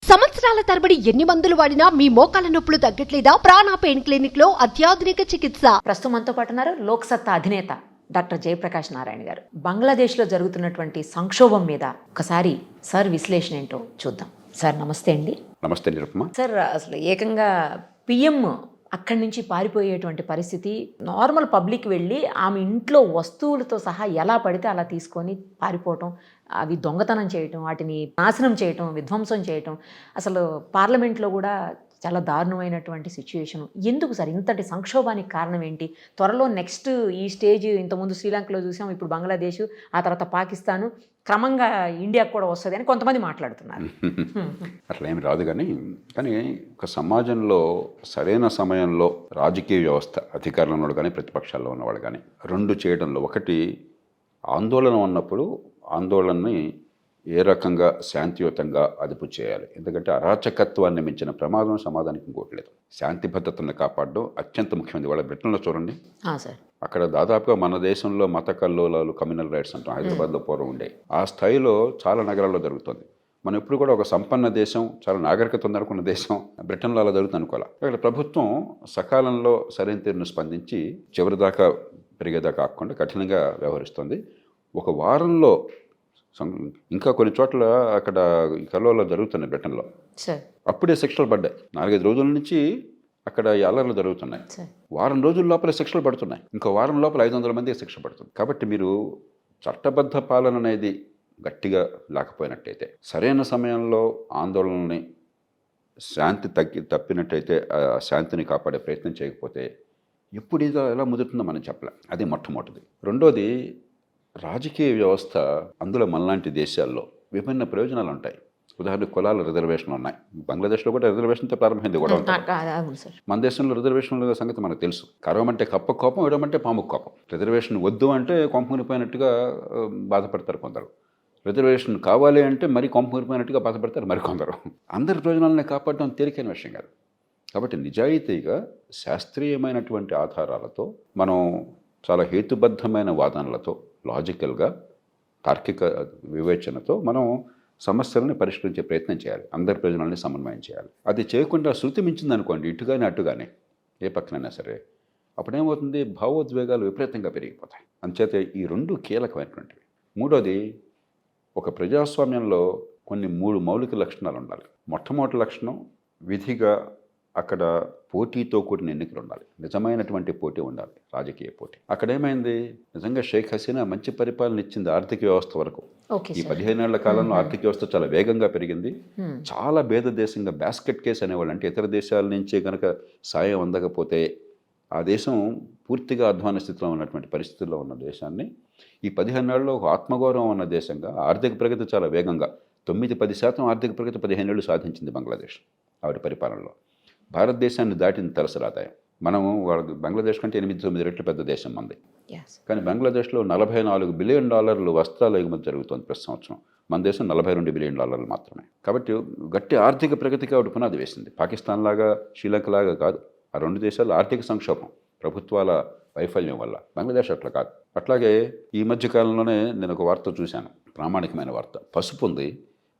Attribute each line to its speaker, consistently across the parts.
Speaker 1: సంవత్సరాల తరబడి ఎన్ని మందులు వాడినా మీ మోకాల నొప్పులు తగ్గట్లేదా? ప్రాణ పెయిన్ క్లినిక్ లో అత్యాధునిక చికిత్స.
Speaker 2: ప్రస్తుతం మనతో పాటు ఉన్నారు లోక్సత్తా అధినేత డాక్టర్ జయప్రకాష్ నారాయణ గారు. బంగ్లాదేశ్లో జరుగుతున్నటువంటి సంక్షోభం మీద ఒకసారి సార్ విశ్లేషణ ఏంటో చూద్దాం. సార్ నమస్తే అండి.
Speaker 3: నమస్తే నిరుపమ.
Speaker 2: సార్ అసలు ఏకంగా పిఎం అక్కడి నుంచి పారిపోయేటువంటి పరిస్థితి, నార్మల్ పబ్లిక్ వెళ్ళి ఆమె ఇంట్లో వస్తువులతో సహా ఎలా పడితే అలా తీసుకొని పారిపోవటం, అవి దొంగతనం చేయటం, వాటిని నాశనం చేయటం, విధ్వంసం చేయటం, అసలు పార్లమెంట్లో కూడా చాలా దారుణమైనటువంటి సిచ్యుయేషన్. ఎందుకు సార్ ఇంతటి సంక్షోభానికి కారణం ఏంటి? త్వరలో నెక్స్ట్ ఈ స్టేజ్ ఇంతకుముందు శ్రీలంకలో చూసాం, ఇప్పుడు బంగ్లాదేశ్, ఆ తర్వాత పాకిస్తాను, క్రమంగా ఇండియాకు కూడా వస్తుంది అని కొంతమంది మాట్లాడుతున్నారు.
Speaker 3: అట్లా ఏమి రాదు కానీ ఒక సమాజంలో సరైన సమయంలో రాజకీయ వ్యవస్థ, అధికారంలో ఉన్నవాడు కానీ ప్రతిపక్షాల్లో ఉన్నవాడు కానీ రెండు చేయడంలో, ఒకటి ఆందోళన ఉన్నప్పుడు ఆందోళనని ఏ రకంగా శాంతియుతంగా అదుపు చేయాలి. ఎందుకంటే అరాచకత్వాన్ని మించిన ప్రమాదం సమాధానికి ఇంకోట్లేదు. శాంతి భద్రతలను కాపాడడం అత్యంత ముఖ్యమైనది. వాళ్ళ బ్రిటన్లో చూడండి, అక్కడ దాదాపుగా మన దేశంలో మత కల్లోలాలు, కమ్యూనల్ రైట్స్ అంటాం, హైదరాబాద్లో పూర్వం ఉండే ఆ స్థాయిలో చాలా నగరాల్లో జరుగుతుంది. మనం ఎప్పుడు కూడా ఒక సంపన్న దేశం, చాలా నాగరికత ఉందనుకున్న దేశం బ్రిటన్లో అలా జరుగుతుంది అనుకోవాలి. అక్కడ ప్రభుత్వం సకాలంలో సరైన తీరును స్పందించి చివరిదాకా పెరిగేదాకా కాకుండా కఠినంగా వ్యవహరిస్తుంది. ఒక వారంలో ఇంకా కొన్ని చోట్ల అక్కడ కల్లోలో జరుగుతున్నాయి బ్రిటన్లో, అప్పుడే శిక్షలు పడ్డాయి. 4-5 రోజుల నుంచి అక్కడ ఈ అల్లర్లు జరుగుతున్నాయి. వారం రోజుల లోపల శిక్షలు పడుతున్నాయి. ఇంకో వారం లోపల 500 మందికి శిక్ష పడుతుంది. కాబట్టి మీరు చట్టబద్ధ పాలన అనేది గట్టిగా లేకపోయినట్టయితే, సరైన సమయంలో ఆందోళనని శాంతి తప్పినట్టయితే, శాంతిని కాపాడే ప్రయత్నం చేయకపోతే ఎప్పుడు ఇది ఎలా ముదురుతుందో మనం చెప్పలేం. అది మొట్టమొదటిది. రెండోది, రాజకీయ వ్యవస్థ, అందులో మనలాంటి దేశాల్లో విభిన్న ప్రయోజనాలు ఉంటాయి. ఉదాహరణకు కులాల రిజర్వేషన్లు ఉన్నాయి. బంగ్లాదేశ్లో కూడా రిజర్వేషన్తో ప్రారంభమైంది కూడా. మన దేశంలో రిజర్వేషన్ల సంగతి మనకు తెలుసు. కరవమంటే కప్ప కోపం, ఇవ్వమంటే పాముకు కోపం. రిజర్వేషన్ వద్దు అంటే కొంపమునిపోయినట్టుగా బాధపడతారు కొందరు, రిజర్వేషన్ కావాలి అంటే మరి కొంపమునిపోయినట్టుగా బాధపడతారు మరికొందరు. అందరి ప్రయోజనాలని కాపాడడం తేలికైన విషయం కాదు. కాబట్టి నిజాయితీగా శాస్త్రీయమైనటువంటి ఆధారాలతో, మనం చాలా హేతుబద్ధమైన వాదనలతో, లాజికల్గా, తార్కిక వివేచనతో మనం సమస్యలను పరిష్కరించే ప్రయత్నం చేయాలి. అందరి ప్రయోజనాలని సమన్వయం చేయాలి. అది చేయకుండా శృతి మించింది అనుకోండి, ఇటుగానే అటుగానే ఏ పక్కనైనా సరే, అప్పుడేమవుతుంది, భావోద్వేగాలు విపరీతంగా పెరిగిపోతాయి. అంచేత ఈ రెండు కీలకమైనటువంటివి. మూడోది, ఒక ప్రజాస్వామ్యంలో కొన్ని 3 మౌలిక లక్షణాలు ఉండాలి. మొట్టమొదటి లక్షణం, విధిగా అక్కడ పోటీతో కూడిన ఎన్నికలు ఉండాలి. నిజమైనటువంటి పోటీ ఉండాలి, రాజకీయ పోటీ. అక్కడ ఏమైంది, నిజంగా షేక్ హసీనా మంచి పరిపాలన ఇచ్చింది ఆర్థిక వ్యవస్థ వరకు. ఈ 15 ఏళ్ల కాలంలో ఆర్థిక వ్యవస్థ చాలా వేగంగా పెరిగింది. చాలా భేద దేశంగా బాస్కెట్ కేసు అనేవాళ్ళు, అంటే ఇతర దేశాల నుంచి కనుక సాయం అందకపోతే ఆ దేశం పూర్తిగా అధ్వాన స్థితిలో ఉన్నటువంటి పరిస్థితుల్లో ఉన్న దేశాన్ని ఈ 15 ఏళ్ళలో ఒక ఆత్మగౌరవం ఉన్న దేశంగా, ఆర్థిక ప్రగతి చాలా వేగంగా 9-10% ఆర్థిక ప్రగతి 15 ఏళ్ళు సాధించింది బంగ్లాదేశ్ ఆవిడ పరిపాలనలో. భారతదేశాన్ని దాటిన తలసరి ఆదాయం. మనము బంగ్లాదేశ్ కంటే 8-9 రెట్లు పెద్ద దేశం మంది. కానీ బంగ్లాదేశ్లో $44 బిలియన్ వస్త్రాల ఎగుమతి జరుగుతుంది ప్రతి సంవత్సరం. మన దేశం $42 బిలియన్ మాత్రమే. కాబట్టి గట్టి ఆర్థిక ప్రగతికి ఆవిడ పునాది వేసింది. పాకిస్తాన్ లాగా, శ్రీలంక లాగా కాదు. ఆ రెండు దేశాల్లో ఆర్థిక సంక్షోభం, ప్రభుత్వాల వైఫల్యం వల్ల. బంగ్లాదేశ్ అట్లా కాదు. అట్లాగే ఈ మధ్య కాలంలోనే నేను ఒక వార్త చూశాను, ప్రామాణికమైన వార్త. పసుపు ఉంది,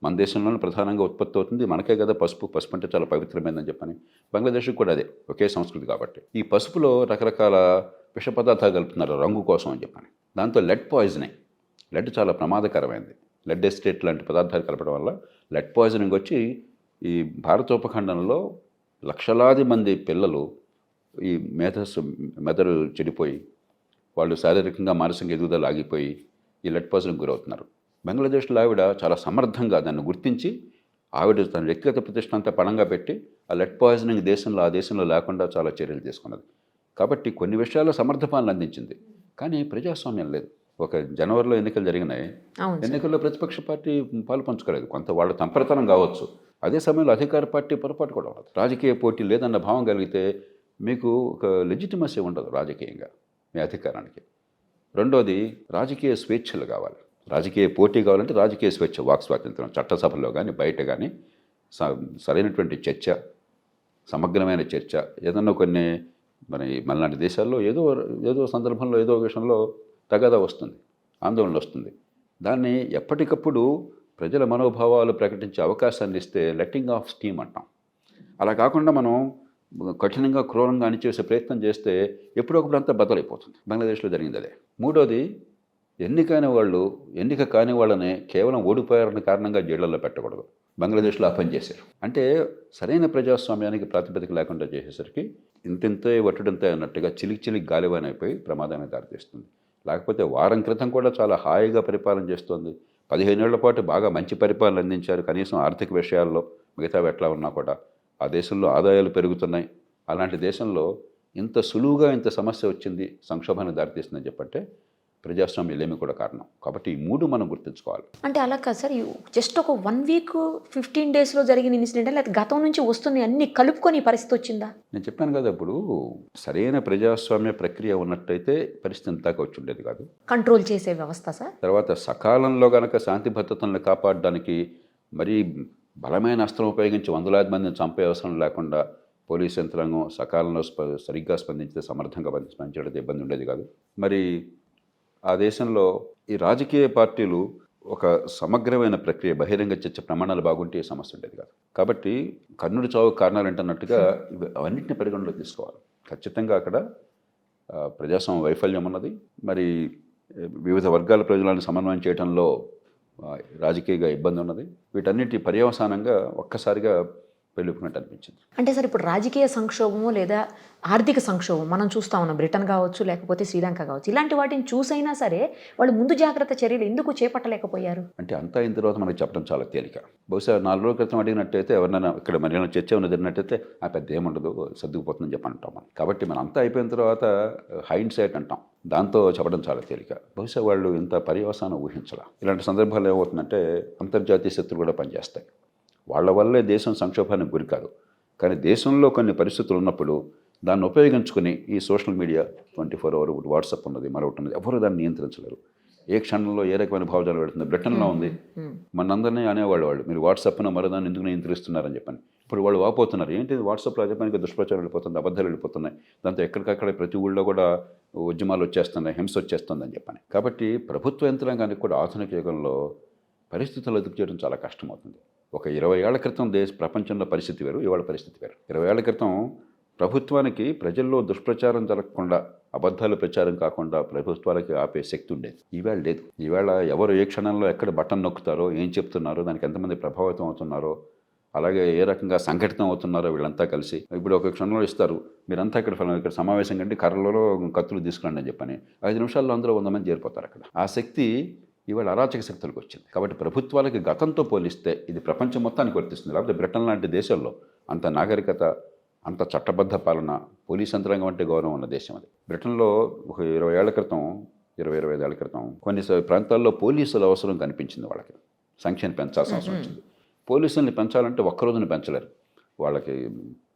Speaker 3: మన దేశంలోనే ప్రధానంగా ఉత్పత్తి అవుతుంది, మనకే కదా పసుపు అంటే చాలా పవిత్రమైనదని చెప్పని. బంగ్లాదేశ్కి కూడా అదే, ఒకే సంస్కృతి కాబట్టి. ఈ పసుపులో రకరకాల విష పదార్థాలు కలుపుతున్నారు రంగు కోసం అని చెప్పని. దాంతో లెడ్ పాయిజనింగ్, లెడ్ చాలా ప్రమాదకరమైనది. లెడ్ ఎస్టేట్ లాంటి పదార్థాలు కలపడం వల్ల లెడ్ పాయిజనింగ్ వచ్చి ఈ భారతోపఖండంలో లక్షలాది మంది పిల్లలు ఈ మెదడు చెడిపోయి, వాళ్ళు శారీరకంగా, మానసికంగా ఎదుగుదల ఆగిపోయి ఈ లెడ్ పాయిజనింగ్ గురవుతున్నారు. బంగ్లాదేశ్లో ఆవిడ చాలా సమర్థంగా దాన్ని గుర్తించి, ఆవిడ తన వ్యక్తిగత ప్రతిష్ట అంతా పణంగా పెట్టి ఆ లెడ్ పాయిజనింగ్ ఆ దేశంలో లేకుండా చాలా చర్యలు తీసుకున్నది. కాబట్టి కొన్ని విషయాల్లో సమర్థపాలన అందించింది. కానీ ప్రజాస్వామ్యం లేదు. ఒక జనవరిలో ఎన్నికలు జరిగినాయి, ఎన్నికల్లో ప్రతిపక్ష పార్టీ పాలు పంచుకోలేదు. కొంత వాళ్ళ తంపరతనం కావచ్చు, అదే సమయంలో అధికార పార్టీ పొరపాటు కూడా ఉండదు. రాజకీయ పోటీ లేదన్న భావం కలిగితే మీకు ఒక లెజిటిమసీ ఉండదు రాజకీయంగా మీ అధికారానికి. రెండోది, రాజకీయ స్వేచ్ఛలు కావాలి. రాజకీయ పోటీ కావాలంటే రాజకీయ స్వేచ్ఛ, వాక్ స్వాతంత్రం, చట్టసభలో కానీ బయట కానీ సరైనటువంటి చర్చ, సమగ్రమైన చర్చ. ఏదన్నా కొన్ని మనలాంటి దేశాల్లో ఏదో సందర్భంలో, ఏదో విషయంలో తగాదా వస్తుంది, ఆందోళన వస్తుంది. దాన్ని ఎప్పటికప్పుడు ప్రజల మనోభావాలు ప్రకటించే అవకాశాన్ని ఇస్తే లెట్టింగ్ ఆఫ్ స్టీమ్ అంటాం. అలా కాకుండా మనం కఠినంగా క్రూరంగా అణిచేసే ప్రయత్నం చేస్తే ఎప్పుడొకప్పుడు అంతా బద్దలైపోతుంది. బంగ్లాదేశ్లో జరిగింది అదే. మూడోది, ఎన్నిక కాని వాళ్ళనే కేవలం ఓడిపోయారన్న కారణంగా జైళ్లలో పెట్టకూడదు. బంగ్లాదేశ్లో ఆ పని చేశారు. అంటే సరైన ప్రజాస్వామ్యానికి ప్రాతిపదిక లేకుండా చేసేసరికి ఇంతింతే ఒట్టడంతే అన్నట్టుగా చిలికి గాలివాన్ అయిపోయి ప్రమాదానికి దారితీస్తుంది. లేకపోతే వారం క్రితం కూడా చాలా హాయిగా పరిపాలన చేస్తుంది. 15 ఏళ్ల పాటు బాగా మంచి పరిపాలన అందించారు. కనీసం ఆర్థిక విషయాల్లో మిగతావి ఎట్లా ఉన్నా కూడా ఆ దేశంలో ఆదాయాలు పెరుగుతున్నాయి. అలాంటి దేశంలో ఇంత సులువుగా ఇంత సమస్య వచ్చింది, సంక్షోభానికి దారితీస్తుందని చెప్పంటే ప్రజాస్వామ్యం లేమి కూడా కారణం. కాబట్టి ఈ 3 మనం గుర్తుంచుకోవాలి.
Speaker 2: అంటే అలా కాదు సార్, జస్ట్ ఒక 1 వీక్ 15 డేస్లో జరిగిన ఇన్సిడెంట్, లేకపోతే గతం నుంచి వస్తున్నాయి అన్ని కలుపుకొని పరిస్థితి వచ్చిందా?
Speaker 3: నేను చెప్పాను కదా, ఇప్పుడు సరైన ప్రజాస్వామ్య ప్రక్రియ ఉన్నట్టయితే పరిస్థితి ఇంతగా వచ్చి ఉండేది కాదు.
Speaker 2: కంట్రోల్ చేసే వ్యవస్థ సార్.
Speaker 3: తర్వాత సకాలంలో గనక శాంతి భద్రతలను కాపాడడానికి మరీ బలమైన అస్త్రం ఉపయోగించి వందలాది మందిని చంపే అవసరం లేకుండా పోలీస్ యంత్రాంగం సకాలంలో సరిగ్గా స్పందించితే, సమర్థంగా స్పందించడం ఇబ్బంది ఉండేది కాదు. మరి ఆ దేశంలో ఈ రాజకీయ పార్టీలు ఒక సమగ్రమైన ప్రక్రియ, బహిరంగ చర్చ ప్రమాణాలు బాగుంటే సమస్య ఉండేది కాదు. కాబట్టి కర్ణుడి చావు కారణాలు ఏంటన్నట్టుగా అవన్నింటినీ పరిగణలో తీసుకోవాలి. ఖచ్చితంగా అక్కడ ప్రజాస్వామ్య వైఫల్యం ఉన్నది. మరి వివిధ వర్గాల ప్రజలను సమన్వయం చేయడంలో రాజకీయంగా ఇబ్బంది ఉన్నది. వీటన్నిటి పర్యవసానంగా ఒక్కసారిగా పెళ్ళిపోయినట్టు అనిపించింది.
Speaker 2: అంటే సార్, ఇప్పుడు రాజకీయ సంక్షోభము లేదా ఆర్థిక సంక్షోభం మనం చూస్తా ఉన్నాం. బ్రిటన్ కావచ్చు, లేకపోతే శ్రీలంక కావచ్చు, ఇలాంటి వాటిని చూసైనా సరే వాళ్ళు ముందు జాగ్రత్త చర్యలు ఎందుకు చేపట్టలేకపోయారు?
Speaker 3: అంటే అంతా అయిన తర్వాత మనకి చెప్పడం చాలా తేలిక. బహుశా 4 రోజుల క్రితం అడిగినట్టయితే, ఎవరైనా ఇక్కడ మరి చర్చ ఉన్నది జరిగినట్టయితే ఆ పెద్ద ఏముండదు, సర్దుకుపోతుందని చెప్పి అంటాం మనం. కాబట్టి మనం అంతా అయిపోయిన తర్వాత హైండ్ సైట్ అంటాం, దాంతో చెప్పడం చాలా తేలిక. బహుశా వాళ్ళు ఇంత పర్యవసానం ఊహించాల. ఇలాంటి సందర్భాలు ఏమవుతుందంటే అంతర్జాతీయ శక్తులు కూడా పనిచేస్తాయి. వాళ్ళ వల్లే దేశం సంక్షోభానికి గురి కాదు. కానీ దేశంలో కొన్ని పరిస్థితులు ఉన్నప్పుడు దాన్ని ఉపయోగించుకుని ఈ సోషల్ మీడియా 24 అవర్ వాట్సాప్ ఉన్నది, మరొకటి ఉన్నది, ఎవరు దాన్ని నియంత్రించలేరు. ఏ క్షణంలో ఏ రకమైన భావజాలు పెడుతుంది. బ్రిటన్లో ఉంది, మనందరినీ అనేవాళ్ళు మీరు వాట్సాప్ను మరోదాన్ని ఎందుకు నియంత్రిస్తున్నారని చెప్పని. ఇప్పుడు వాళ్ళు వాపోతున్నారు, ఏంటి వాట్సాప్లో చెప్పడానికి దుష్ప్రచారం వెళ్ళిపోతుంది, అబద్ధాలు వెళ్ళిపోతున్నాయి, దాంతో ఎక్కడికక్కడ ప్రతి ఊళ్ళో కూడా ఉద్యమాలు వచ్చేస్తున్నాయి, హింస వచ్చేస్తుందని చెప్పని. కాబట్టి ప్రభుత్వ యంత్రాంగానికి కూడా ఆధునిక యుగంలో పరిస్థితులు ఎదుగు చేయడం చాలా కష్టమవుతుంది. ఒక 20 ఏళ్ల క్రితం ప్రపంచంలో పరిస్థితి వేరు, ఇవాళ పరిస్థితి వేరు. 20 ఏళ్ల క్రితం ప్రభుత్వానికి ప్రజల్లో దుష్ప్రచారం జరగకుండా, అబద్ధాలు ప్రచారం కాకుండా ప్రభుత్వాలకి ఆపే శక్తి ఉండేది. ఈవేళ లేదు. ఈవేళ ఎవరు ఏ క్షణంలో ఎక్కడ బటన్ నొక్కుతారో, ఏం చెప్తున్నారో, దానికి ఎంతమంది ప్రభావితం అవుతున్నారో, అలాగే ఏ రకంగా సంఘటితం అవుతున్నారో వీళ్ళంతా కలిసి. ఇప్పుడు ఒక క్షణంలో ఇస్తారు, మీరంతా ఇక్కడ సమావేశం కంటే కర్రలలో కత్తులు తీసుకురండి అని చెప్పని 5 నిమిషాల్లో అందరూ 100 మంది చేరిపోతారు అక్కడ. ఆ శక్తి ఇవాళ అరాచక శక్తులకు వచ్చింది. కాబట్టి ప్రభుత్వాలకి గతంతో పోలిస్తే ఇది ప్రపంచం మొత్తానికి వర్తిస్తుంది. లేకపోతే బ్రిటన్ లాంటి దేశాల్లో అంత నాగరికత, అంత చట్టబద్ధ పాలన, పోలీస్ యంత్రాంగం అంటే గౌరవం ఉన్న దేశం అది. బ్రిటన్లో ఒక 20 ఏళ్ల క్రితం, 20-25 ఏళ్ల క్రితం కొన్ని ప్రాంతాల్లో పోలీసుల అవసరం కనిపించింది. వాళ్ళకి సంఖ్యను పెంచాల్సిన అవసరం వచ్చింది. పోలీసుల్ని పెంచాలంటే ఒక్కరోజున పెంచలేరు. వాళ్ళకి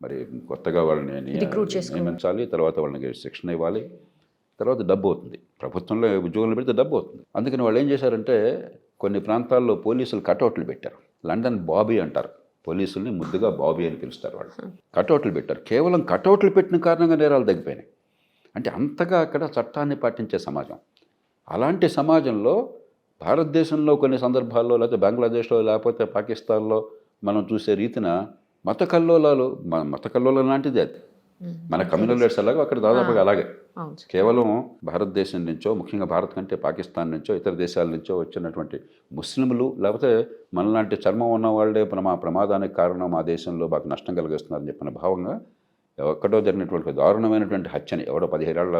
Speaker 3: మరి కొత్తగా వాళ్ళని నియమించాలి, తర్వాత వాళ్ళకి శిక్షణ ఇవ్వాలి, తర్వాత డబ్బు అవుతుంది. ప్రభుత్వంలో ఉద్యోగులు పెడితే డబ్బు అవుతుంది. అందుకని వాళ్ళు ఏం చేశారంటే కొన్ని ప్రాంతాల్లో పోలీసులు కటౌట్లు పెట్టారు. లండన్ బాబీ అంటారు, పోలీసుల్ని ముద్దుగా బాబీ అని పిలుస్తారు. వాళ్ళు కటౌట్లు పెట్టారు. కేవలం కటౌట్లు పెట్టిన కారణంగా నేరాలు తగ్గిపోయినాయి. అంటే అంతగా అక్కడ చట్టాన్ని పాటించే సమాజం. అలాంటి సమాజంలో భారతదేశంలో కొన్ని సందర్భాల్లో, లేకపోతే బంగ్లాదేశ్లో, లేకపోతే పాకిస్తాన్లో మనం చూసే రీతిన మత కల్లోలం లాంటిది అది. మన కమ్యూనల్ రైట్స్ అలాగే అక్కడ దాదాపుగా అలాగే. కేవలం భారతదేశం నుంచో, ముఖ్యంగా భారత్ కంటే పాకిస్తాన్ నుంచో, ఇతర దేశాల నుంచో వచ్చినటువంటి ముస్లింలు, లేకపోతే మనలాంటి చర్మం ఉన్న వాళ్ళే ప్రమాదానికి కారణం, మా దేశంలో బాగా నష్టం కలిగిస్తున్నారని చెప్పిన భావంగా ఎక్కడో జరిగినటువంటి దారుణమైనటువంటి హత్యని ఎవడో 17 ఏళ్ల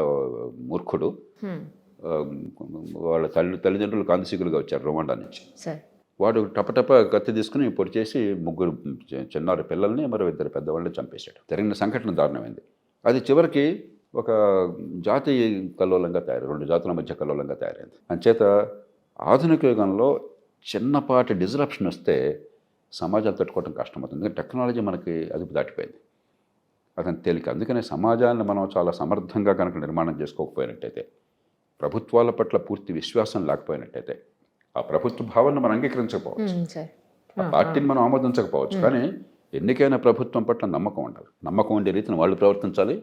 Speaker 3: మూర్ఖుడు వాళ్ళ తల్లిదండ్రులు కాంతిశీకులుగా వచ్చారు రొమాండా నుంచి. వాడు టపటప కత్తి తీసుకుని పొడి చేసి 3 చిన్నారి పిల్లల్ని, మరో 2 పెద్దవాళ్ళని చంపేశాడు. జరిగిన సంఘటన దారుణమైంది. అది చివరికి ఒక జాతి కల్లోలంగా 2 జాతుల మధ్య కల్లోలంగా తయారైంది. అంచేత ఆధునిక యుగంలో చిన్నపాటి డిస్రప్షన్ వస్తే సమాజాలు తట్టుకోవడం కష్టమవుతుంది. ఎందుకంటే టెక్నాలజీ మనకి అదుపు దాటిపోయింది, అదంత తేలిక. అందుకనే సమాజాన్ని మనం చాలా సమర్థంగా కనుక నిర్మాణం చేసుకోకపోయినట్టయితే, ప్రభుత్వాల పట్ల పూర్తి విశ్వాసం లేకపోయినట్టయితే, ఆ ప్రభుత్వ భావనను మనం అంగీకరించకపోవచ్చు, ఆ పార్టీని మనం ఆమోదించకపోవచ్చు, కానీ ఎన్నికైన ప్రభుత్వం పట్ల నమ్మకం ఉండాలి. నమ్మకం ఉండే రీతిని వాళ్ళు ప్రవర్తించాలి.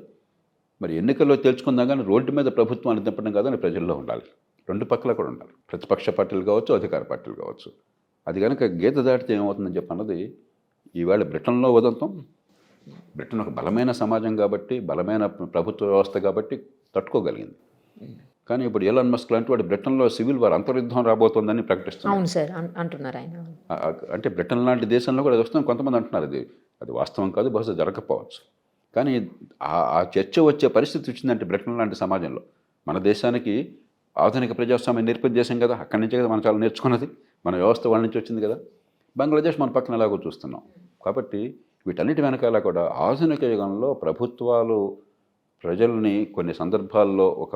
Speaker 3: మరి ఎన్నికల్లో తేల్చుకుందాం కానీ రోడ్డు మీద ప్రభుత్వాన్ని దింపడం కాదని ప్రజల్లో ఉండాలి. 2 పక్కల కూడా ఉండాలి. ప్రతిపక్ష పార్టీలు కావచ్చు, అధికార పార్టీలు కావచ్చు. అది కనుక గీత దాటితే ఏమవుతుందని చెప్పి అన్నది ఈవేళ బ్రిటన్లో ఉదంతం. బ్రిటన్ ఒక బలమైన సమాజం కాబట్టి, బలమైన ప్రభుత్వ వ్యవస్థ కాబట్టి తట్టుకోగలిగింది. కానీ ఇప్పుడు ఎలాన్ మస్క్ లాంటి వాడు బ్రిటన్లో సివిల్ వార్ అంతర్యుద్ధం రాబోతోందని ప్రకటిస్తున్నారు.
Speaker 2: అవును సార్ అంటున్నారు ఆయన.
Speaker 3: అంటే బ్రిటన్ లాంటి దేశంలో కూడా అది వస్తుంది. కొంతమంది అంటున్నారు అది వాస్తవం కాదు, బహుశా జరగకపోవచ్చు. కానీ ఆ చర్చ వచ్చే పరిస్థితి వచ్చిందంటే బ్రిటన్ లాంటి సమాజంలో. మన దేశానికి ఆధునిక ప్రజాస్వామ్యం నేర్పే దేశం కదా, అక్కడి నుంచే కదా మనం చాలా నేర్చుకున్నది. మన వ్యవస్థ వాళ్ళ నుంచి వచ్చింది కదా. బంగ్లాదేశ్ మన పక్కన ఎలాగో చూస్తున్నాం. కాబట్టి వీటన్నిటి వెనకాల కూడా ఆధునిక యుగంలో ప్రభుత్వాలు ప్రజల్ని కొన్ని సందర్భాల్లో ఒక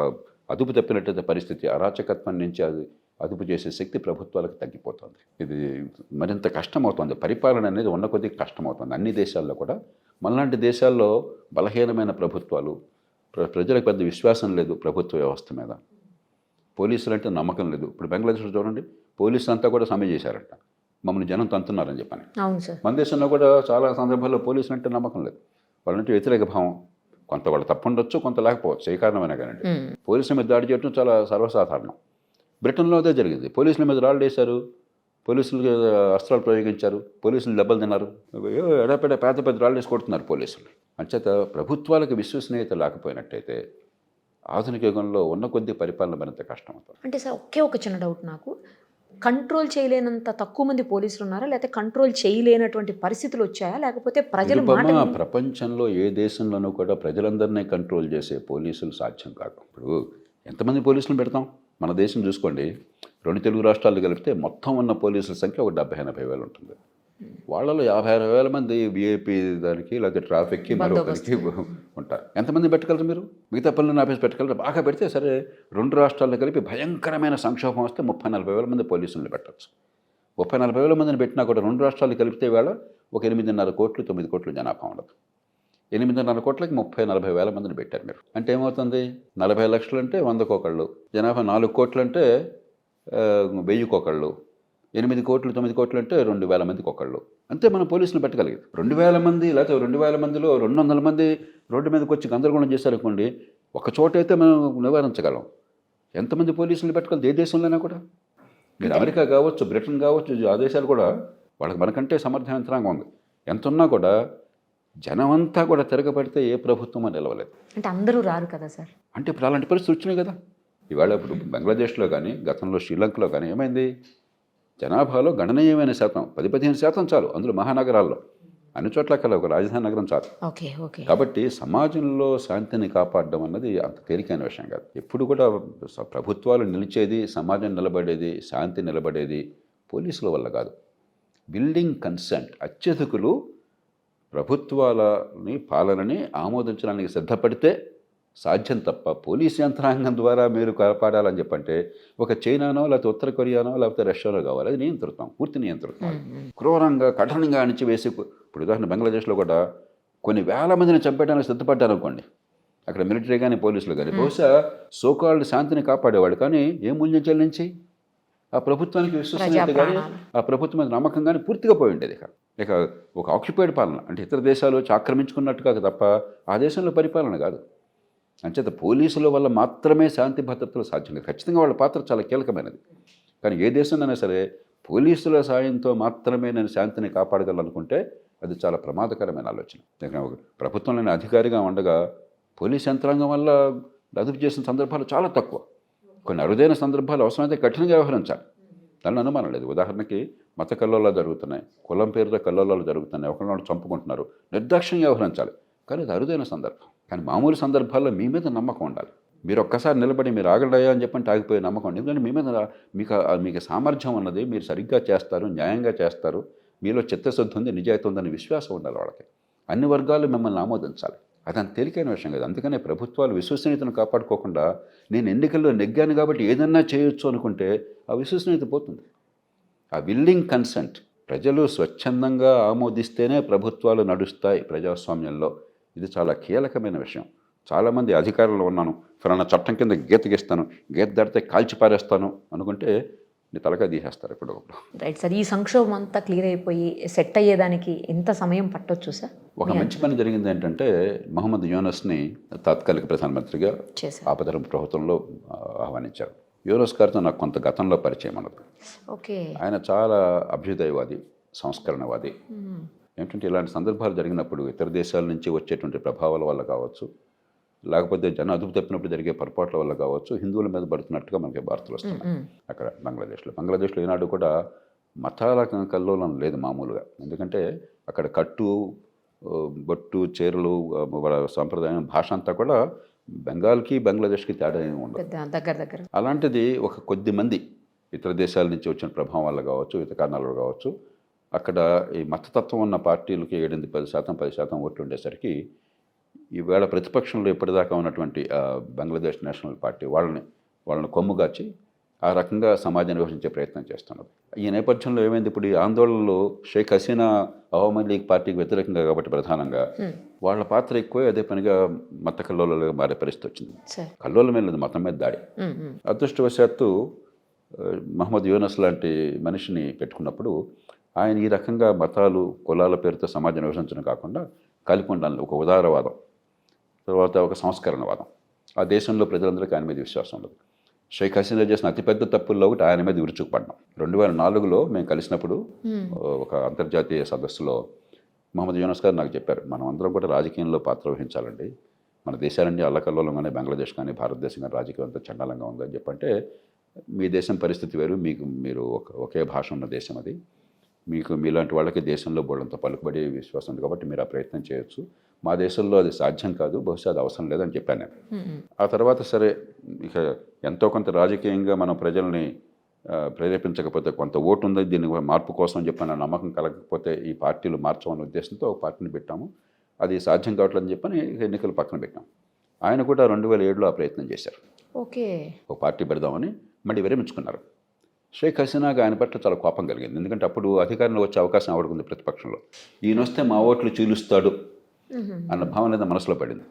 Speaker 3: అదుపు తప్పినట్టయితే పరిస్థితి, అరాచకత్వం నుంచి అది అదుపు చేసే శక్తి ప్రభుత్వాలకు తగ్గిపోతుంది. ఇది మరింత కష్టమవుతుంది. పరిపాలన అనేది ఉన్న కొద్దీ కష్టమవుతుంది అన్ని దేశాల్లో కూడా. మనలాంటి దేశాల్లో బలహీనమైన ప్రభుత్వాలు, ప్రజలకు పెద్ద విశ్వాసం లేదు ప్రభుత్వ వ్యవస్థ మీద, పోలీసులు అంటే నమ్మకం లేదు. ఇప్పుడు బంగ్లాదేశ్లో చూడండి, పోలీసులు అంతా కూడా సమ్మె చేశారంట, మమ్మల్ని జనం తంతున్నారని చెప్పని.
Speaker 2: అవును సార్.
Speaker 3: మన దేశంలో కూడా చాలా సందర్భాల్లో పోలీసులు అంటే నమ్మకం లేదు, వాళ్ళంటే వ్యతిరేక భావం. కొంత వాళ్ళు తప్పు ఉండొచ్చు, కొంత లేకపోవచ్చు, ఏ కారణమైనా కానీ. పోలీసుల మీద దాడి చేయడం చాలా సర్వసాధారణం. బ్రిటన్లో అదే జరిగింది. పోలీసుల మీద రాళ్ళు వేశారు, పోలీసులు అస్త్రాలు ప్రయోగించారు, పోలీసులు దెబ్బలు తిన్నారు, ఎడపెడ పెద్ద రాళ్ళు వేసి కొడుతున్నారు పోలీసులు. అంచేత ప్రభుత్వాలకు విశ్వసనీయత లేకపోయినట్టయితే ఆధునిక యుగంలో ఉన్న కొద్ది పరిపాలన మరింత కష్టం అవుతుంది.
Speaker 2: అంటే సార్ ఒక చిన్న డౌట్ నాకు, కంట్రోల్ చేయలేనంత తక్కువ మంది పోలీసులు ఉన్నారా, లేకపోతే కంట్రోల్ చేయలేనటువంటి పరిస్థితులు వచ్చాయా, లేకపోతే ప్రజలు
Speaker 3: ప్రపంచంలో ఏ దేశంలోనూ కూడా ప్రజలందరినీ కంట్రోల్ చేసే పోలీసులు సాధ్యం కాదు. ఇప్పుడు ఎంతమంది పోలీసులు పెడతాం? మన దేశం చూసుకోండి, 2 తెలుగు రాష్ట్రాలు కలిపితే మొత్తం ఉన్న పోలీసుల సంఖ్య ఒక 70-80 వేలు ఉంటుంది. వాళ్ళలో 50-60 మంది విఐపి దానికి, లేకపోతే ట్రాఫిక్కి, మరొకరికి ఉంటారు. ఎంతమంది పెట్టగలరు మీరు? మిగతా పనులను ఆఫీస్ పెట్టగలరు. బాగా పెడితే సరే, 2 రాష్ట్రాలను కలిపి భయంకరమైన సంక్షోభం వస్తే 30-40 మంది పోలీసులను పెట్టచ్చు. 30-40 మందిని పెట్టినా కూడా 2 రాష్ట్రాలు కలిపితే వేళ ఒక 8.5 కోట్లు 9 కోట్లు జనాభా ఉండదు. 8.5 కోట్లకి 30-40 మందిని పెట్టారు మీరు. అంటే ఏమవుతుంది? 40 లక్షలు అంటే 100 ఒకళ్ళు, జనాభా 4 కోట్లు అంటే 1000 ఒకళ్ళు, 8 కోట్లు 9 కోట్లు అంటే 2,000 మందికి ఒకళ్ళు. అంతే మనం పోలీసులు పెట్టగలిగేది. 2,000 మంది లేకపోతే 2,000 మందిలో 200 మంది రోడ్డు మీదకి వచ్చి గందరగోళం చేశారనుకోండి, ఒక చోట అయితే మనం నివారించగలం. ఎంతమంది పోలీసులు పెట్టగలదు ఏ దేశంలోనే కూడా? మీరు అమెరికా కావచ్చు, బ్రిటన్ కావచ్చు, ఆ దేశాలు కూడా వాళ్ళకి మనకంటే సమర్థ యంత్రాంగం ఉంది. ఎంత ఉన్నా కూడా జనమంతా కూడా తిరగబడితే ఏ ప్రభుత్వం నిలవలేదు.
Speaker 2: అంటే అందరూ రారు కదా సార్.
Speaker 3: అంటే ఇప్పుడు అలాంటి పరిస్థితి వచ్చినాయి కదా. ఇవాళ ఇప్పుడు బంగ్లాదేశ్లో కానీ, గతంలో శ్రీలంకలో కానీ ఏమైంది? జనాభాలో గణనీయమైన శాతం, 10-15% చాలు, అందులో మహానగరాల్లో. అన్ని చోట్ల కల ఒక రాజధాని నగరం చాలు. కాబట్టి సమాజంలో శాంతిని కాపాడడం అన్నది అంత తేలికైన విషయం కాదు. ఎప్పుడు కూడా ప్రభుత్వాలు నిలిచేది, సమాజం నిలబడేది, శాంతి నిలబడేది పోలీసుల వల్ల కాదు. బిల్డింగ్ కన్సెంట్, అత్యధికులు ప్రభుత్వాలని పాలనని ఆమోదించడానికి సిద్ధపడితే సాధ్యం తప్ప పోలీస్ యంత్రాంగం ద్వారా మీరు కాపాడాలని చెప్పంటే ఒక చైనానో, లేకపోతే ఉత్తర కొరియానో, లేకపోతే రష్యానో కావాలి. అది నియంత్రితాం, పూర్తి నియంత్రితాం. క్రూరంగా కఠినంగా అణిచివేసి, ఇప్పుడు ఉదాహరణ బంగ్లాదేశ్లో కూడా కొన్ని వేల మందిని చంపేయడానికి సిద్ధపడ్డారు అనుకోండి, అక్కడ మిలిటరీ కానీ పోలీసులు కానీ. బహుశా సోకాల్డ్ శాంతిని కాపాడేవాడు, కానీ ఏ మూల్యం చెల్లించి ఆ ప్రభుత్వానికి విశ్వసనీయత కానీ, ఆ ప్రభుత్వం మీద నమ్మకం కానీ పూర్తిగా పోయి ఉండేది. ఇక ఒక ఆక్యుపైడ్ పాలన అంటే ఇతర దేశాలు వచ్చి ఆక్రమించుకున్నట్టుగా తప్ప ఆ దేశంలో పరిపాలన కాదు. అంచేత పోలీసుల వల్ల మాత్రమే శాంతి భద్రతలు సాధ్యం కాదు. ఖచ్చితంగా వాళ్ళ పాత్ర చాలా కీలకమైనది. కానీ ఏ దేశంలోనైనా సరే పోలీసుల సాయంతో మాత్రమే నేను శాంతిని కాపాడగలనుకుంటే అది చాలా ప్రమాదకరమైన ఆలోచన. ప్రభుత్వంలోని అధికారిగా ఉండగా పోలీస్ యంత్రాంగం వల్ల అదుపు చేసిన సందర్భాలు చాలా తక్కువ. కొన్ని అరుదైన సందర్భాలు అవసరమైతే కఠినంగా వ్యవహరించాలి, దాన్ని అనుమానం లేదు. ఉదాహరణకి మత కల్లోలాలు జరుగుతున్నాయి, కులం పేరుతో కల్లోలాలు జరుగుతున్నాయి, ఒకరినొకరు చంపుకుంటున్నారు, నిర్దాక్ష్యంగా వ్యవహరించాలి. కానీ అది అరుదైన సందర్భం. కానీ మామూలు సందర్భాల్లో మీ మీద నమ్మకం ఉండాలి. మీరు ఒక్కసారి నిలబడి మీరు ఆగలయ్యా అని చెప్పంటే ఆగిపోయే నమ్మకం ఉంది. ఎందుకంటే మీ మీద మీకు సామర్థ్యం ఉన్నది, మీరు సరిగ్గా చేస్తారు, న్యాయంగా చేస్తారు, మీలో చిత్తశుద్ధి ఉంది, నిజాయితీ ఉందని విశ్వాసం ఉండాలి వాళ్ళకి. అన్ని వర్గాలు మిమ్మల్ని ఆమోదించాలి. అది అంత తేలికైన విషయం కాదు. అందుకనే ప్రభుత్వాలు విశ్వసనీయతను కాపాడుకోకుండా నేను ఎన్నికల్లో నెగ్గాను కాబట్టి ఏదన్నా చేయొచ్చు అనుకుంటే ఆ విశ్వసనీయత పోతుంది. ఆ విల్లింగ్ కన్సెంట్, ప్రజలు స్వచ్ఛందంగా ఆమోదిస్తేనే ప్రభుత్వాలు నడుస్తాయి ప్రజాస్వామ్యంలో. ఇది చాలా కీలకమైన విషయం. చాలామంది అధికారంలో ఉన్నాను, ఫలానా చట్టం కింద గీత గీస్తాను, గీత దాటితే కాల్చి పారేస్తాను అనుకుంటే నీ తలకాయ తీసేస్తారు ఇప్పుడు.
Speaker 2: రైట్ సార్, ఈ సంక్షోభం అంతా క్లియర్ అయిపోయి సెట్ అయ్యేదానికి ఎంత సమయం పట్టొచ్చు సార్?
Speaker 3: ఒక మంచి పని జరిగింది ఏంటంటే మహమ్మద్ యూనస్ని తాత్కాలిక ప్రధానమంత్రిగా ఆపద్ధర్మ ప్రభుత్వంలో ఆహ్వానించారు. యూనస్ గారితో నాకు కొంత గతంలో పరిచయం అన్నది.
Speaker 2: ఓకే.
Speaker 3: ఆయన చాలా అభ్యుదయవాది, సంస్కరణవాది. ఏంటంటే ఇలాంటి సందర్భాలు జరిగినప్పుడు ఇతర దేశాల నుంచి వచ్చేటువంటి ప్రభావాల వల్ల కావచ్చు, లేకపోతే జనం అదుపు తప్పినప్పుడు జరిగే పొరపాట్ల వల్ల కావచ్చు, హిందువుల మీద పడుతున్నట్టుగా మనకి వార్తలు వస్తున్నాయి అక్కడ బంగ్లాదేశ్లో ఈనాడు కూడా మతాల కల్లోలం లేదు మామూలుగా. ఎందుకంటే అక్కడ కట్టు, బొట్టు, చీరలు, వాళ్ళ సాంప్రదాయం, భాష అంతా కూడా బెంగాల్కి బంగ్లాదేశ్కి తేడా ఏమి ఉండదు.
Speaker 2: దగ్గర
Speaker 3: అలాంటిది ఒక కొద్ది మంది ఇతర దేశాల నుంచి వచ్చిన ప్రభావం వల్ల కావచ్చు, ఇతర కారణాల వల్ల కావచ్చు, అక్కడ ఈ మతతత్వం ఉన్న పార్టీలకి 7-10%, 10% ఓట్లు ఉండేసరికి ఈవేళ ప్రతిపక్షంలో ఇప్పటిదాకా ఉన్నటువంటి బంగ్లాదేశ్ నేషనల్ పార్టీ వాళ్ళని కొమ్ముగాచి ఆ రకంగా సమాజాన్ని విభజించే ప్రయత్నం చేస్తున్నది. ఈ నేపథ్యంలో ఏమైంది, ఇప్పుడు ఈ ఆందోళనలో షేక్ హసీనా అవామీ లీగ్ పార్టీకి వ్యతిరేకంగా కాబట్టి ప్రధానంగా వాళ్ళ పాత్ర ఎక్కువ, అదే పనిగా మత కల్లోలుగా మారే పరిస్థితి వచ్చింది. కల్లోలమే లేదు, మతం మీద దాడి. అదృష్టవశాత్తు మహమ్మద్ యూనస్ లాంటి మనిషిని పెట్టుకున్నప్పుడు ఆయన ఈ రకంగా మతాలు, కులాల పేరుతో సమాజాన్ని విభజించడం కాకుండా కలిపి ఉండాలని ఒక ఉదారవాదం, తర్వాత ఒక సంస్కరణవాదం, ఆ దేశంలో ప్రజలందరికీ ఆయన మీద విశ్వాసం ఉండదు. షేక్ హసీనా చేసిన అతిపెద్ద తప్పుల్లో ఒకటి ఆయన మీద విరుచుకుపడ్డాం. 2004లో మేము కలిసినప్పుడు ఒక అంతర్జాతీయ సదస్సులో మహమ్మద్ యూనస్ గారు నాకు చెప్పారు, మనం అందరం కూడా రాజకీయంలో పాత్ర వహించాలండి, మన దేశాలన్నీ అల్లకల్లోలంగానే బంగ్లాదేశ్ కానీ భారతదేశం కానీ రాజకీయం అంతా చండాలంగా ఉందని చెప్పంటే, మీ దేశం పరిస్థితి వేరు, మీరు ఒకే భాష ఉన్న దేశం అది, మీలాంటి వాళ్ళకి దేశంలో బోళ్ళంత పలుకుబడి విశ్వాసం ఉంది కాబట్టి మీరు ఆ ప్రయత్నం చేయొచ్చు, మా దేశంలో అది సాధ్యం కాదు, బహుశా అది అవసరం లేదని చెప్పాను నేను. ఆ తర్వాత సరే, ఇక ఎంతో కొంత రాజకీయంగా మనం ప్రజల్ని ప్రేరేపించకపోతే కొంత ఓటు ఉంది, దీన్ని మార్పు కోసం అని చెప్పిన నమ్మకం కలగకపోతే ఈ పార్టీలు మార్చమనే ఉద్దేశంతో ఒక పార్టీని పెట్టాము, అది సాధ్యం కావట్లేదని చెప్పని ఎన్నికలు పక్కన పెట్టాం. ఆయన కూడా 2007లో ఆ ప్రయత్నం చేశారు.
Speaker 2: ఓకే.
Speaker 3: ఒక పార్టీ పెడదామని మళ్ళీ విరమించుకున్నారు. షేక్ హసీనాగా ఆయన పట్ల చాలా కోపం కలిగింది, ఎందుకంటే అప్పుడు అధికారంలో వచ్చే అవకాశం ఆవిడకుంది ప్రతిపక్షంలో. ఈయన వస్తే మా ఓట్లు చీలుస్తాడు అన్న భావన ఏదో మనసులో పడింది.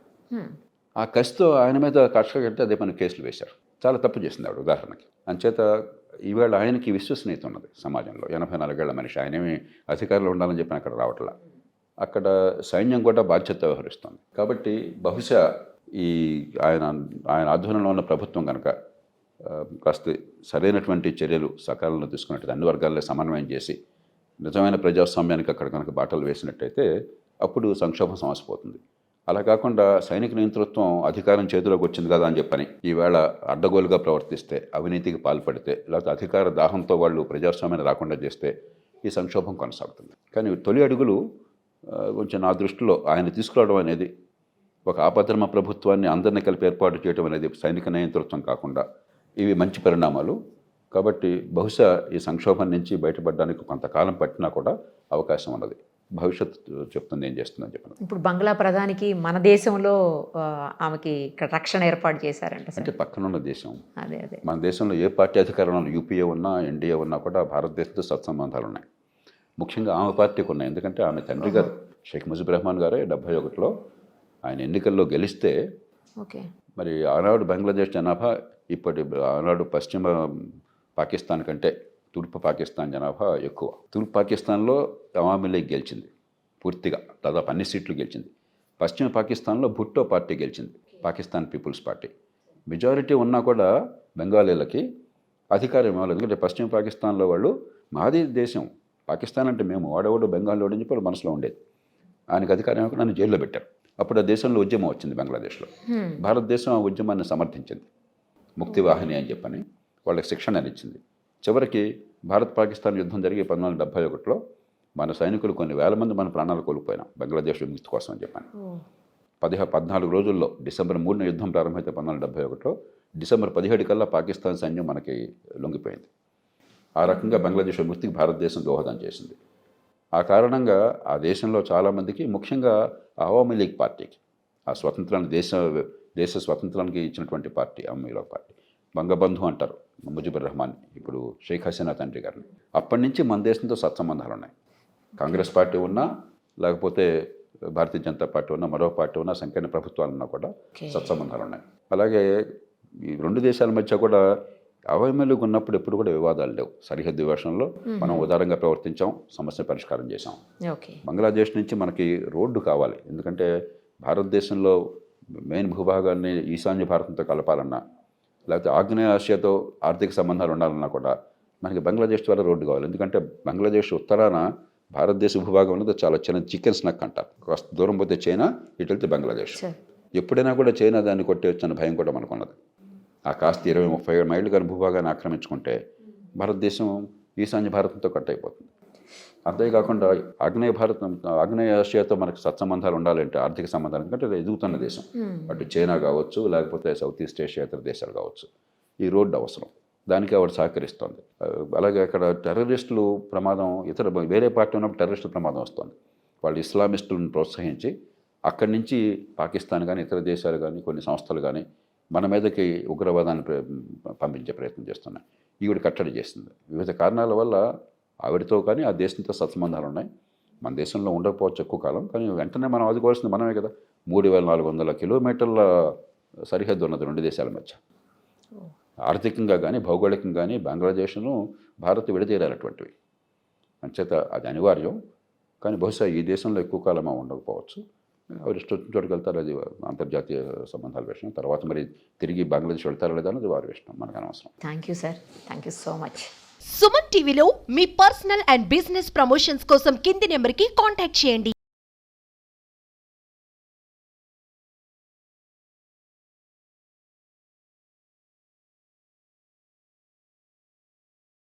Speaker 3: ఆ కసితో ఆయన మీద కక్ష కడితే అదే పని కేసులు వేశారు. చాలా తప్పు చేసింది ఆవిడ ఉదాహరణకి. అంచేత ఈవేళ ఆయనకి విశ్వసనీయత ఉన్నది సమాజంలో. 84 ఏళ్ల మనిషి, ఆయనేమి అధికారంలో ఉండాలని చెప్పిన అక్కడ రావట్లా. అక్కడ సైన్యం కూడా బాధ్యత వ్యవహరిస్తుంది. కాబట్టి బహుశా ఆయన ఆధ్వర్యంలో ఉన్న ప్రభుత్వం కనుక కాస్త సరైనటువంటి చర్యలు సకాలంలో తీసుకున్నట్టు అన్ని వర్గాల్లో సమన్వయం చేసి నిజమైన ప్రజాస్వామ్యానికి అక్కడ కనుక బాటలు వేసినట్టయితే అప్పుడు సంక్షోభం సమసిపోతుంది. అలా కాకుండా సైనిక నియంతృత్వం అధికారం చేతిలోకి వచ్చింది కదా అని చెప్పని ఈవేళ అడ్డగోలుగా ప్రవర్తిస్తే, అవినీతికి పాల్పడితే, లేకపోతే అధికార దాహంతో వాళ్ళు ప్రజాస్వామ్యాన్ని రాకుండా చేస్తే ఈ సంక్షోభం కొనసాగుతుంది. కానీ తొలి అడుగులు కొంచెం నా దృష్టిలో ఆయన తీసుకురావడం అనేది, ఒక ఆపద్ధర్మ ప్రభుత్వాన్ని అందరినీ కలిపి ఏర్పాటు చేయడం అనేది సైనిక నియంతృత్వం కాకుండా, ఇవి మంచి పరిణామాలు. కాబట్టి బహుశా ఈ సంక్షోభం నుంచి బయటపడడానికి కొంతకాలం పట్టినా కూడా అవకాశం ఉన్నది. భవిష్యత్తు చెప్తుంది ఏం చేస్తుందని చెప్పిన.
Speaker 2: ఇప్పుడు బంగ్లా ప్రధానికి మన దేశంలో ఆమెకి ఇక్కడ రక్షణ ఏర్పాటు చేశారంట.
Speaker 3: అంటే పక్కనున్న దేశం,
Speaker 2: అదే
Speaker 3: మన దేశంలో ఏ పార్టీ అధికారంలో యూపీఏ ఉన్నా, ఎన్డీఏ ఉన్నా కూడా భారతదేశంతో సత్సంబంధాలు ఉన్నాయి. ముఖ్యంగా ఆమె పార్టీకి ఉన్నాయి. ఎందుకంటే ఆమె తండ్రి గారు షేక్ ముజిబుర్ రెహమాన్ గారే 71లో ఆయన ఎన్నికల్లో గెలిస్తే, మరి ఆనాడు బంగ్లాదేశ్ జనాభా ఇప్పటి ఆనాడు పశ్చిమ పాకిస్తాన్ కంటే తూర్పు పాకిస్తాన్ జనాభా ఎక్కువ. తూర్పు పాకిస్తాన్లో అవామీ లీగ్ గెలిచింది పూర్తిగా, దాదాపు అన్ని సీట్లు గెలిచింది. పశ్చిమ పాకిస్తాన్లో భుట్టో పార్టీ గెలిచింది, పాకిస్తాన్ పీపుల్స్ పార్టీ. మెజారిటీ ఉన్నా కూడా బెంగాలీలకి అధికారం ఇవ్వలేదు. ఎందుకంటే పశ్చిమ పాకిస్తాన్లో వాళ్ళు మాది దేశం, పాకిస్తాన్ అంటే మేము, వాడేవాడు బెంగాల్లో అని చెప్పి మనసులో ఉండేది. ఆయనకు అధికారం ఇవ్వకుండా నన్ను జైల్లో పెట్టారు. అప్పుడు ఆ దేశంలో ఉద్యమం వచ్చింది బంగ్లాదేశ్లో. భారతదేశం ఆ ఉద్యమాన్ని సమర్థించింది, ముక్తి వాహిని అని చెప్పని వాళ్ళకి శిక్షణ ఇచ్చింది. చివరికి భారత్ పాకిస్తాన్ యుద్ధం జరిగి 1971లో మన సైనికులు కొన్ని వేల మంది మన ప్రాణాలు కోల్పోయినాం బంగ్లాదేశ్ విముక్తి కోసం అని చెప్పాను. 14 రోజుల్లో డిసెంబర్ 3న యుద్ధం ప్రారంభమైతే 1971లో డిసెంబర్ 17 కల్లా పాకిస్తాన్ సైన్యం మనకి లొంగిపోయింది. ఆ రకంగా బంగ్లాదేశ్ విముక్తికి భారతదేశం దోహదం చేసింది. ఆ కారణంగా ఆ దేశంలో చాలామందికి, ముఖ్యంగా అవామీ లీగ్ పార్టీకి, ఆ స్వతంత్రాన్ని దేశ స్వతంత్రానికి ఇచ్చినటువంటి party Awami league party, Bangabandhu అంటారు ముజిబుర్ రెహమాన్, ఇప్పుడు షేక్ హసీనా తండ్రి గారిని. అప్పటి నుంచి మన దేశంతో సత్సంబంధాలు ఉన్నాయి. కాంగ్రెస్ పార్టీ ఉన్నా, లేకపోతే భారతీయ జనతా పార్టీ ఉన్నా, మరో పార్టీ ఉన్నా, సంకీర్ణ ప్రభుత్వాలు ఉన్నా కూడా సత్సంబంధాలు ఉన్నాయి. అలాగే ఈ రెండు దేశాల మధ్య కూడా అవామీ లీగ్ ఉన్నప్పుడు ఎప్పుడు కూడా వివాదాలు లేవు. సరిహద్దు విషయంలో మనం ఉదారంగా ప్రవర్తించాం, సమస్య పరిష్కారం చేశాం. బంగ్లాదేశ్ నుంచి మనకి రోడ్డు కావాలి, ఎందుకంటే భారతదేశంలో మెయిన్ భూభాగాన్ని ఈశాన్య భారతంతో కలపాలన్నా, లేకపోతే ఆగ్నేయ ఆసియాతో ఆర్థిక సంబంధాలు ఉండాలన్నా కూడా మనకి బంగ్లాదేశ్ ద్వారా రోడ్డు కావాలి. ఎందుకంటే బంగ్లాదేశ్ ఉత్తరాన భారతదేశ భూభాగం ఉన్నది చాలా చిన్న చికెన్ స్నక్ అంటారు. కాస్త దూరం పోతే చైనా, ఇటు వెళ్తే బంగ్లాదేశ్. ఎప్పుడైనా కూడా చైనా దాన్ని కొట్టేయచ్చు అన్న భయం కూడా మనకున్నది. ఆ కాస్త 20-30 మైళ్ళు కానీ భూభాగాన్ని ఆక్రమించుకుంటే భారతదేశం ఈశాన్య భారతంతో కట్ అయిపోతుంది. అంతేకాకుండా ఆగ్నేయ ఆసియాతో మనకు సత్సంబంధాలు ఉండాలంటే ఆర్థిక సంబంధాలు, ఎందుకంటే అది ఎదుగుతున్న దేశం. అటు చైనా కావచ్చు, లేకపోతే సౌత్ ఈస్ట్ ఏషియా ఇతర దేశాలు కావచ్చు. ఈ రోడ్డు అవసరం, దానికి ఆవిడ సహకరిస్తుంది. అలాగే అక్కడ టెర్రరిస్టులు ప్రమాదం, వేరే పార్టీ ఉన్నప్పుడు టెర్రరిస్టుల ప్రమాదం వస్తుంది. వాళ్ళు ఇస్లామిస్టులను ప్రోత్సహించి అక్కడి నుంచి పాకిస్తాన్ కానీ ఇతర దేశాలు కానీ కొన్ని సంస్థలు కానీ మన మీదకి ఉగ్రవాదాన్ని పంపించే ప్రయత్నం చేస్తున్నాయి. ఈవిడ కట్టడి చేస్తుంది. వివిధ కారణాల వల్ల ఆవిడతో కానీ ఆ దేశంతో సత్సంబంధాలు ఉన్నాయి. మన దేశంలో ఉండకపోవచ్చు ఎక్కువ కాలం, కానీ వెంటనే మనం ఆదుకోవాల్సింది మనమే కదా. 3400 కిలోమీటర్ల సరిహద్దు ఉన్నది రెండు దేశాల మధ్య. ఆర్థికంగా కానీ భౌగోళికంగా కానీ బంగ్లాదేశ్ను భారత్ విడదీరాలటువంటివి. అంచేత అది అనివార్యం. కానీ బహుశా ఈ దేశంలో ఎక్కువ కాలం ఉండకపోవచ్చు. ఆవిడ ఇష్టం చోటుకి వెళ్తారు, అది అంతర్జాతీయ సంబంధాల విషయం. తర్వాత మరి తిరిగి బంగ్లాదేశ్ వెళ్తారా లేదా అన్నది వారి విషయం, మనకు అనవసరం.
Speaker 2: Thank you sir, thank you so much.
Speaker 1: Suman టీవీలో మీ పర్సనల్ అండ్ బిజినెస్ ప్రమోషన్స్ కోసం కింది నెంబర్కి కాంటాక్ట్ చేయండి.